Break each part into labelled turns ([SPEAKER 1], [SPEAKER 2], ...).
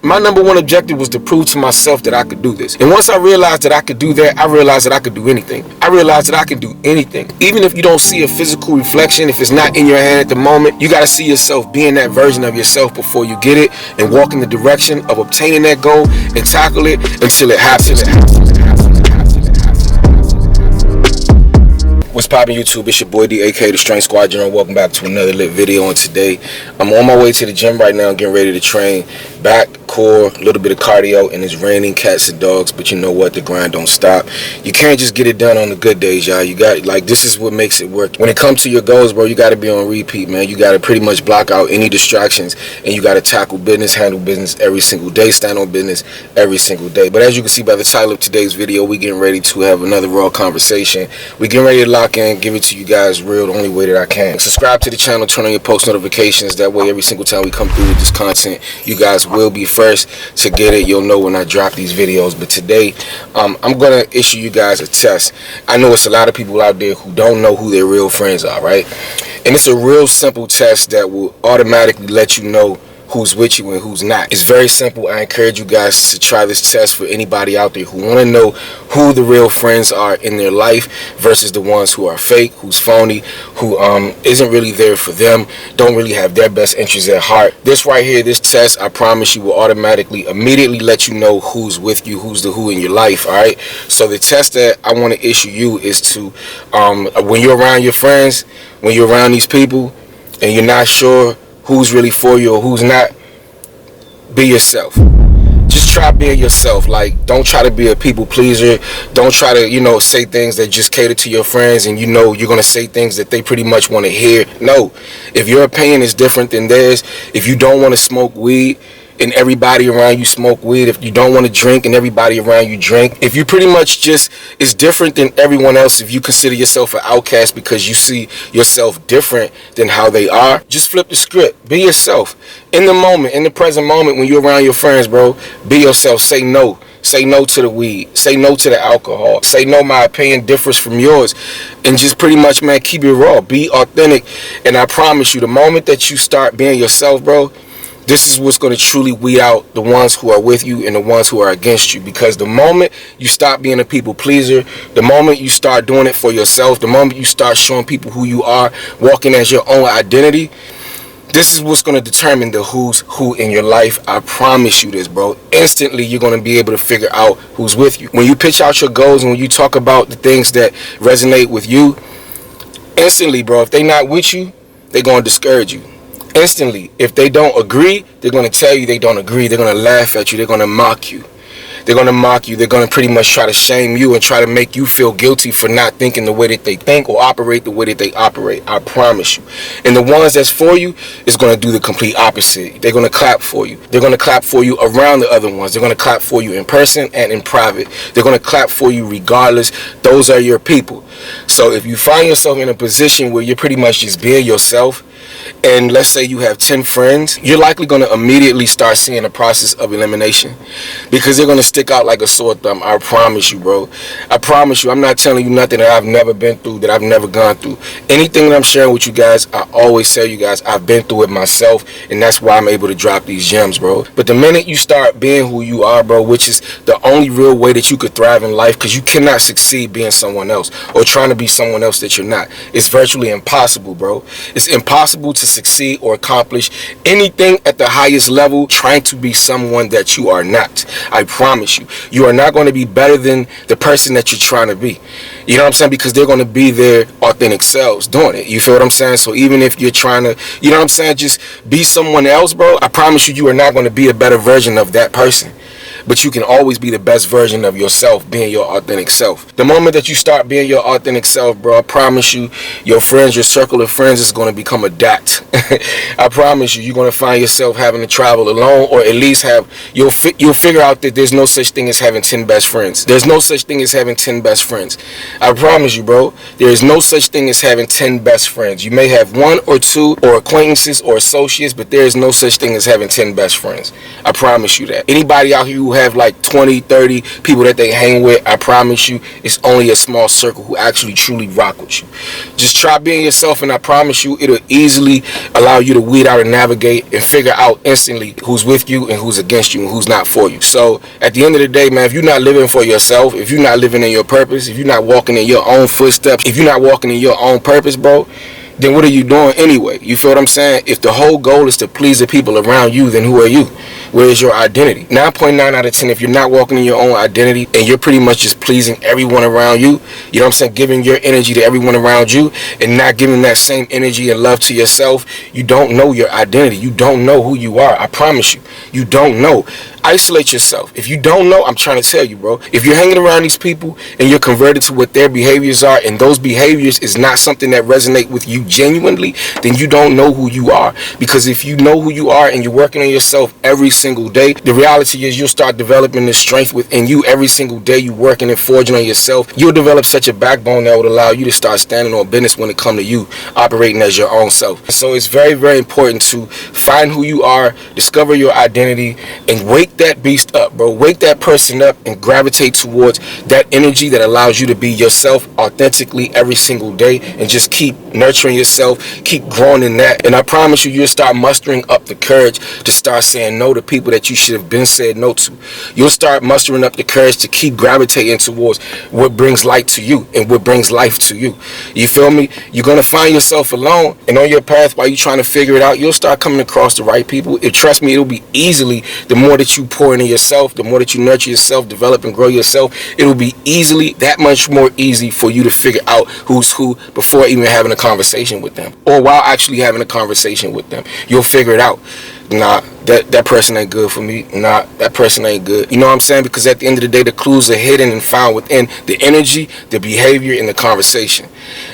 [SPEAKER 1] My number one objective was to prove to myself that I could do this. And once I realized that I could do that, I realized that I could do anything. I realized that I can do anything. Even if you don't see a physical reflection, if it's not in your hand at the moment, you got to see yourself being that version of yourself before you get it and walk in the direction of obtaining that goal and tackle it until it happens. What's poppin' YouTube? It's your boy D, aka the Strength Squad General. Welcome back to another lit video. And today I'm on my way to the gym right now, getting ready to train back, core, a little bit of cardio, and it's raining cats and dogs, but you know what? The grind don't stop. You can't just get it done on the good days, y'all. You got, like, this is what makes it work. When it comes to your goals, bro, you got to be on repeat, man. You got to pretty much block out any distractions, and you got to tackle business, handle business every single day, stand on business every single day. But as you can see by the title of today's video, we getting ready to have another raw conversation. We getting ready to lock in, give it to you guys real, the only way that I can. Subscribe to the channel, turn on your post notifications. That way, every single time we come through with this content, you guys will be first to get it. You'll know when I drop these videos. But today, I'm going to issue you guys a test. I know it's a lot of people out there who don't know who their real friends are, right? And it's a real simple test that will automatically let you know who's with you and who's not. It's very simple. I encourage you guys to try this test for anybody out there who want to know who the real friends are in their life versus the ones who are fake, who's phony, who isn't really there for them, don't really have their best interests at heart. This right here, this test, I promise you, will automatically immediately let you know who's with you, who's the who in your life. All right, so the test that I want to issue you is to when you're around your friends, when you're around these people and you're not sure who's really for you or who's not, be yourself. Just try being yourself. Like, don't try to be a people pleaser. Don't try to, you know, say things that just cater to your friends and you know you're going to say things that they pretty much want to hear. No. If your opinion is different than theirs, if you don't want to smoke weed and everybody around you smoke weed, if you don't want to drink and everybody around you drink, if you pretty much just is different than everyone else, if you consider yourself an outcast because you see yourself different than how they are, just flip the script. Be yourself. In the moment, in the present moment, when you're around your friends, bro, be yourself. Say no. Say no to the weed. Say no to the alcohol. Say no, my opinion differs from yours. And just pretty much, man, keep it raw. Be authentic. And I promise you, the moment that you start being yourself, bro, this is what's going to truly weed out the ones who are with you and the ones who are against you. Because the moment you stop being a people pleaser, the moment you start doing it for yourself, the moment you start showing people who you are, walking as your own identity, this is what's going to determine the who's who in your life. I promise you this, bro. Instantly, you're going to be able to figure out who's with you. When you pitch out your goals and when you talk about the things that resonate with you, instantly, bro, if they're not with you, they're going to discourage you. Instantly, if they don't agree, they're going to tell you they don't agree. They're going to laugh at you. They're going to mock you. They're going to mock you. They're going to pretty much try to shame you and try to make you feel guilty for not thinking the way that they think or operate the way that they operate. I promise you. And the ones that's for you is going to do the complete opposite. They're going to clap for you. They're going to clap for you around the other ones. They're going to clap for you in person and in private. They're going to clap for you regardless. Those are your people. So if you find yourself in a position where you're pretty much just being yourself, and let's say you have 10 friends, you're likely going to immediately start seeing a process of elimination because they're going to stick out like a sore thumb. I promise you, bro. I promise you. I'm not telling you nothing that I've never been through, that I've never gone through. Anything that I'm sharing with you guys, I always tell you guys I've been through it myself, and that's why I'm able to drop these gems, bro. But the minute you start being who you are, bro, which is the only real way that you could thrive in life, because you cannot succeed being someone else or trying to be someone else that you're not. It's virtually impossible, bro. It's impossible to succeed or accomplish anything at the highest level trying to be someone that you are not. I promise you. You are not going to be better than the person that you're trying to be. You know what I'm saying? Because they're going to be their authentic selves doing it. You feel what I'm saying? So even if you're trying to, you know what I'm saying, just be someone else, bro, I promise you, you are not going to be a better version of that person. But you can always be the best version of yourself, being your authentic self. The moment that you start being your authentic self, bro, I promise you, your friends, your circle of friends is going to become adapt. I promise you, you're going to find yourself having to travel alone, or at least you'll figure out that there's no such thing as having 10 best friends. There's no such thing as having 10 best friends. I promise you, bro, there is no such thing as having 10 best friends. You may have one or two or acquaintances or associates, but there is no such thing as having 10 best friends. I promise you that. Anybody out here who who have like 20, 30 people that they hang with, I promise you, it's only a small circle who actually truly rock with you. Just try being yourself, and I promise you, it'll easily allow you to weed out and navigate and figure out instantly who's with you and who's against you and who's not for you. So at the end of the day, man, if you're not living for yourself, if you're not living in your purpose, if you're not walking in your own footsteps, if you're not walking in your own purpose, bro, then what are you doing anyway? You feel what I'm saying? If the whole goal is to please the people around you, then who are you? Where is your identity? 9.9 out of 10, if you're not walking in your own identity and you're pretty much just pleasing everyone around you, you know what I'm saying, giving your energy to everyone around you and not giving that same energy and love to yourself, you don't know your identity. You don't know who you are. I promise you. You don't know. Isolate yourself. If you don't know, I'm trying to tell you, bro. If you're hanging around these people and you're converted to what their behaviors are, and those behaviors is not something that resonate with you genuinely, then you don't know who you are. Because if you know who you are and you're working on yourself every single day, the reality is you'll start developing this strength within you every single day. You working and forging on yourself. You'll develop such a backbone that would allow you to start standing on business when it comes to you operating as your own self. So it's very, very important to find who you are, discover your identity, and wake that beast up, bro. Wake that person up and gravitate towards that energy that allows you to be yourself authentically every single day, and just keep nurturing yourself, keep growing in that. And I promise you, you'll start mustering up the courage to start saying no to people that you should have been said no to. You'll start mustering up the courage to keep gravitating towards what brings light to you and what brings life to you. You feel me? You're gonna find yourself alone, and on your path while you're trying to figure it out, you'll start coming across the right people. Trust me, it'll be easily, the more that you pour into yourself, the more that you nurture yourself, develop and grow yourself, it'll be easily that much more easy for you to figure out who's who before even having a conversation with them, or while actually having a conversation with them. You'll figure it out. Nah, that person ain't good for me. Nah, that person ain't good. You know what I'm saying? Because at the end of the day, the clues are hidden and found within the energy, the behavior, and the conversation.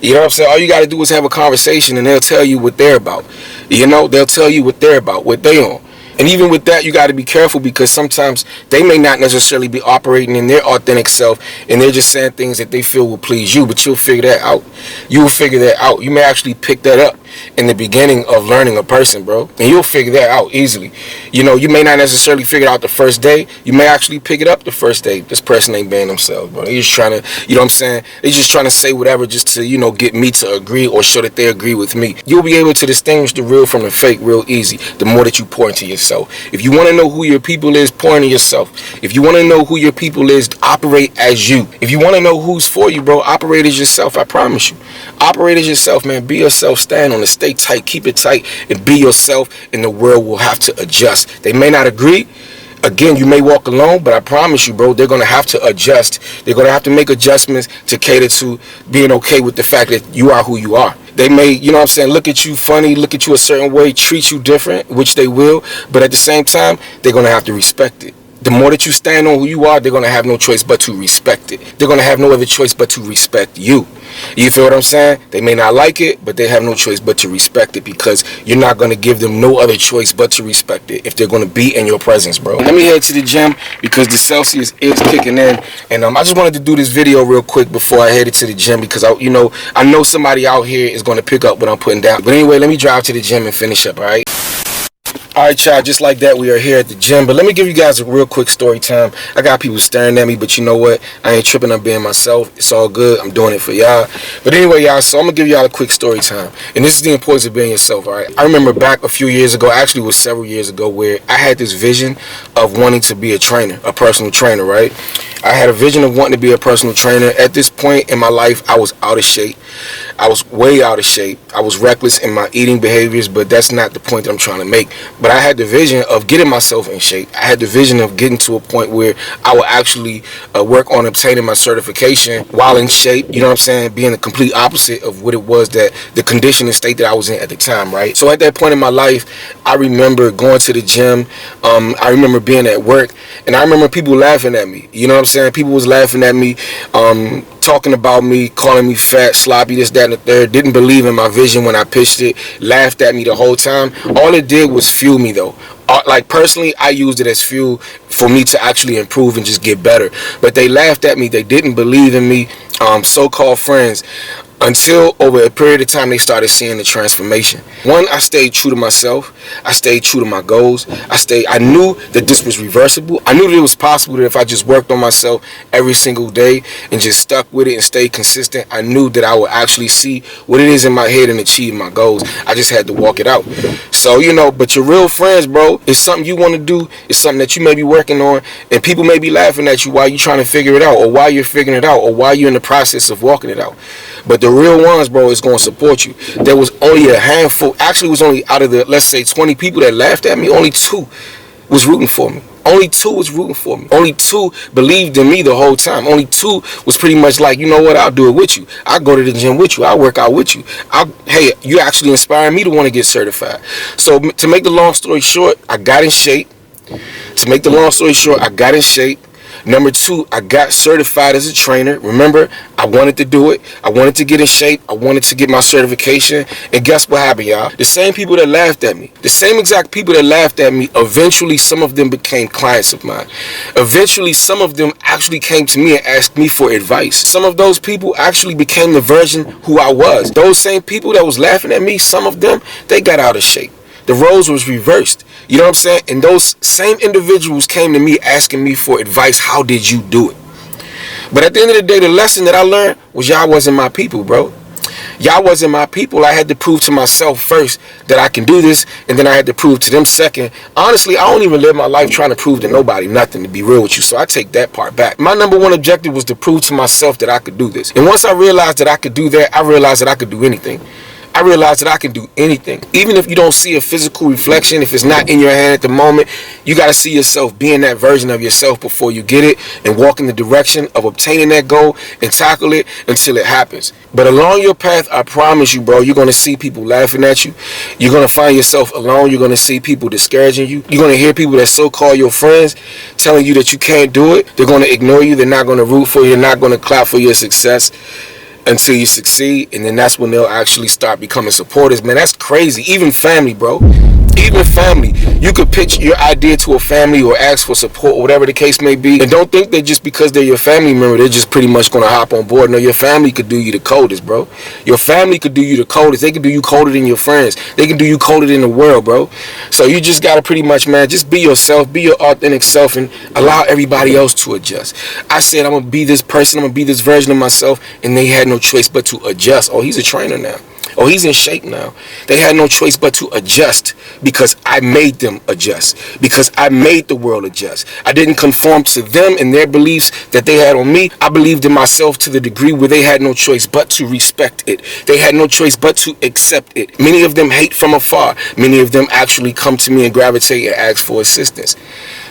[SPEAKER 1] You know what I'm saying? All you got to do is have a conversation, and they'll tell you what they're about. You know, they'll tell you what they're about, what they on. And even with that, you got to be careful, because sometimes they may not necessarily be operating in their authentic self, and they're just saying things that they feel will please you, but you'll figure that out. You will figure that out. You may actually pick that up in the beginning of learning a person, bro, and you'll figure that out easily. You know, you may not necessarily figure it out the first day. You may actually pick it up the first day. This person ain't being themselves, bro. They're just trying to, you know what I'm saying? They're just trying to say whatever just to, you know, get me to agree or show that they agree with me. You'll be able to distinguish the real from the fake real easy the more that you pour into yourself. If you want to know who your people is, pour into yourself. If you want to know who your people is, operate as you. If you want to know who's for you, bro, operate as yourself. I promise you. Operate as yourself, man. Be yourself. Stand on it. Stay tight. Keep it tight. And be yourself, and the world will have to adjust. They may not agree. Again, you may walk alone, but I promise you, bro, they're going to have to adjust. They're going to have to make adjustments to cater to being okay with the fact that you are who you are. They may, you know what I'm saying, look at you funny, look at you a certain way, treat you different, which they will, but at the same time, they're going to have to respect it. The more that you stand on who you are, they're going to have no choice but to respect it. They're going to have no other choice but to respect you. You feel what I'm saying? They may not like it, but they have no choice but to respect it, because you're not going to give them no other choice but to respect it if they're going to be in your presence, bro. Let me head to the gym because the Celsius is kicking in, and I just wanted to do this video real quick before I headed to the gym, because I know somebody out here is going to pick up what I'm putting down. But anyway, let me drive to the gym and finish up, all right? Alright, y'all, just like that, we are here at the gym. But let me give you guys a real quick story time. I got people staring at me, but you know what? I ain't tripping on being myself. It's all good. I'm doing it for y'all. But anyway, y'all, so I'm going to give y'all a quick story time. And this is the importance of being yourself, alright? I remember back a few years ago, actually it was several years ago, where I had this vision of wanting to be a trainer, a personal trainer, right? I had a vision of wanting to be a personal trainer. At this point in my life, I was out of shape. I was way out of shape. I was reckless in my eating behaviors, but that's not the point that I'm trying to make. But I had the vision of getting myself in shape. I had the vision of getting to a point where I would actually work on obtaining my certification while in shape, you know what I'm saying, being the complete opposite of what it was, that the condition and state that I was in at the time, right? So at that point in my life, I remember going to the gym. I remember being at work, and I remember people laughing at me. You know what I'm saying? People was laughing at me, talking about me, calling me fat, sloppy, this, that, and the third. Didn't believe in my vision when I pitched it. Laughed at me the whole time. All it did was fuel me, though. Like, personally, I used it as fuel for me to actually improve and just get better. But they laughed at me. They didn't believe in me. So-called friends, until over a period of time they started seeing the transformation. One, I stayed true to myself. I stayed true to my goals. I knew that this was reversible. I knew that it was possible that if I just worked on myself every single day and just stuck with it and stayed consistent, I knew that I would actually see what it is in my head and achieve my goals. I just had to walk it out. So, but your real friends, bro, it's something you want to do. It's something that you may be working on, and people may be laughing at you while you're trying to figure it out, or while you're figuring it out, or while you're in the process of walking it out. But the real ones, bro, is going to support you. There was only a handful, actually it was only out of the, let's say, 20 people that laughed at me, only 2 was rooting for me. Only 2 was rooting for me. Only 2 believed in me the whole time. Only 2 was pretty much like, you know what, I'll do it with you. I'll go to the gym with you. I'll work out with you. Hey, you actually inspiring me to want to get certified. So to make the long story short, I got in shape. Number 2, I got certified as a trainer. Remember, I wanted to do it. I wanted to get in shape. I wanted to get my certification. And guess what happened, y'all? The same people that laughed at me, the same exact people that laughed at me, eventually some of them became clients of mine. Eventually, some of them actually came to me and asked me for advice. Some of those people actually became the version who I was. Those same people that was laughing at me, some of them, they got out of shape. The roles was reversed. You know what I'm saying? And those same individuals came to me asking me for advice. How did you do it? But at the end of the day, the lesson that I learned was y'all wasn't my people, bro. Y'all wasn't my people. I had to prove to myself first that I can do this, and then I had to prove to them second. Honestly, I don't even live my life trying to prove to nobody nothing, to be real with you, so I take that part back. My number one objective was to prove to myself that I could do this. And once I realized that I could do that, I realized that I could do anything. I realized that I can do anything. Even if you don't see a physical reflection, if it's not in your hand at the moment, you got to see yourself being that version of yourself before you get it, and walk in the direction of obtaining that goal and tackle it until it happens. But along your path, I promise you, bro, you're going to see people laughing at you. You're going to find yourself alone. You're going to see people discouraging you. You're going to hear people that so-called your friends telling you that you can't do it. They're going to ignore you. They're not going to root for you. They're not going to clap for your success until you succeed, and then that's when they'll actually start becoming supporters. Man, that's crazy. Even family, bro. Even family. You could pitch your idea to a family or ask for support or whatever the case may be, and don't think that just because they're your family member, they're just pretty much going to hop on board. No, your family could do you the coldest, bro. Your family could do you the coldest. They could do you colder than your friends. They can do you colder than the world, bro. So you just got to pretty much, man, just be yourself, be your authentic self, and allow everybody else to adjust. I said I'm going to be this person, I'm going to be this version of myself, and they had no choice but to adjust. Oh, he's a trainer now. Oh, he's in shape now. They had no choice but to adjust, because I made them adjust, because I made the world adjust. I didn't conform to them and their beliefs that they had on me. I believed in myself to the degree where they had no choice but to respect it. They had no choice but to accept it. Many of them hate from afar. Many of them actually come to me and gravitate and ask for assistance.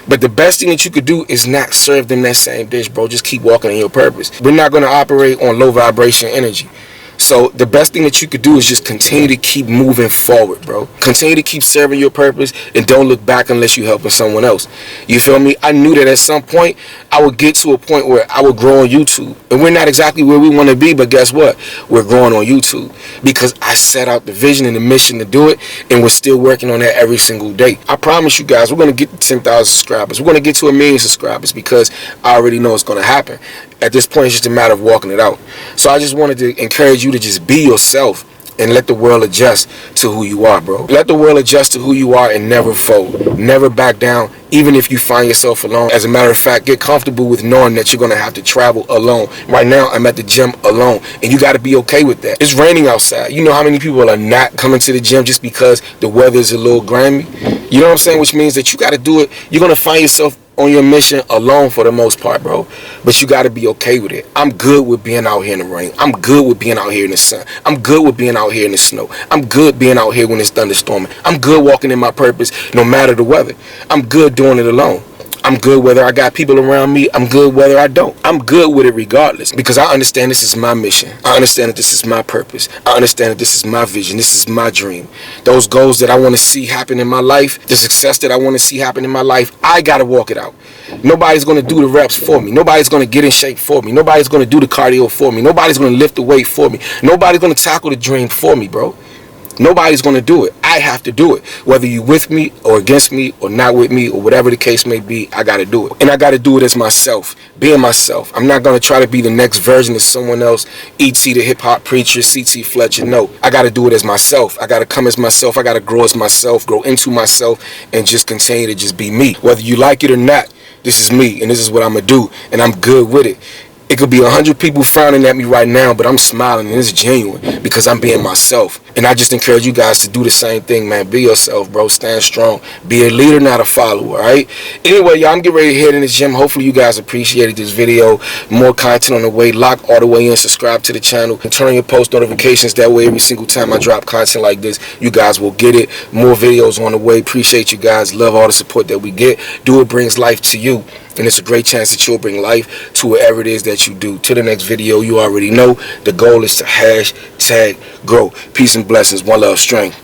[SPEAKER 1] But the best thing that you could do is not serve them that same dish, bro. Just keep walking in your purpose. We're not going to operate on low vibration energy. So the best thing that you could do is just continue to keep moving forward, bro. Continue to keep serving your purpose, and don't look back unless you're helping someone else. You feel me? I knew that at some point I would get to a point where I would grow on YouTube. And we're not exactly where we want to be, but guess what? We're growing on YouTube because I set out the vision and the mission to do it, and we're still working on that every single day. I promise you guys, we're going to get to 10,000 subscribers. We're going to get to 1 million subscribers, because I already know it's going to happen. At this point, it's just a matter of walking it out. So I just wanted to encourage you to just be yourself and let the world adjust to who you are, bro. Let the world adjust to who you are and never fold. Never back down, even if you find yourself alone. As a matter of fact, get comfortable with knowing that you're going to have to travel alone. Right now, I'm at the gym alone, and you got to be okay with that. It's raining outside. You know how many people are not coming to the gym just because the weather is a little grimy? You know what I'm saying? Which means that you got to do it. You're going to find yourself on your mission alone for the most part, bro. But you got to be okay with it. I'm good with being out here in the rain. I'm good with being out here in the sun. I'm good with being out here in the snow. I'm good being out here when it's thunderstorming. I'm good walking in my purpose no matter the weather. I'm good doing it alone. I'm good whether I got people around me. I'm good whether I don't. I'm good with it regardless, because I understand this is my mission. I understand that this is my purpose. I understand that this is my vision. This is my dream. Those goals that I want to see happen in my life, the success that I want to see happen in my life, I got to walk it out. Nobody's going to do the reps for me. Nobody's going to get in shape for me. Nobody's going to do the cardio for me. Nobody's going to lift the weight for me. Nobody's going to tackle the dream for me, bro. Nobody's going to do it. I I have to do it. Whether you with me or against me or not with me or whatever the case may be, I got to do it. And I got to do it as myself, being myself. I'm not going to try to be the next version of someone else, E.T. the hip-hop preacher, C.T. Fletcher. No, I got to do it as myself. I got to come as myself. I got to grow as myself, grow into myself, and just continue to just be me. Whether you like it or not, this is me, and this is what I'm going to do, and I'm good with it. It could be 100 people frowning at me right now, but I'm smiling and it's genuine because I'm being myself. And I just encourage you guys to do the same thing, man. Be yourself, bro. Stand strong. Be a leader, not a follower, all right? Anyway, y'all, I'm getting ready to head in the gym. Hopefully you guys appreciated this video. More content on the way. Lock all the way in. Subscribe to the channel. And turn on your post notifications. That way, every single time I drop content like this, you guys will get it. More videos on the way. Appreciate you guys. Love all the support that we get. Do It Brings Life to you. And it's a great chance that you'll bring life to whatever it is that you do. To the next video, you already know the goal is to #grow. Peace and blessings. One love, strength.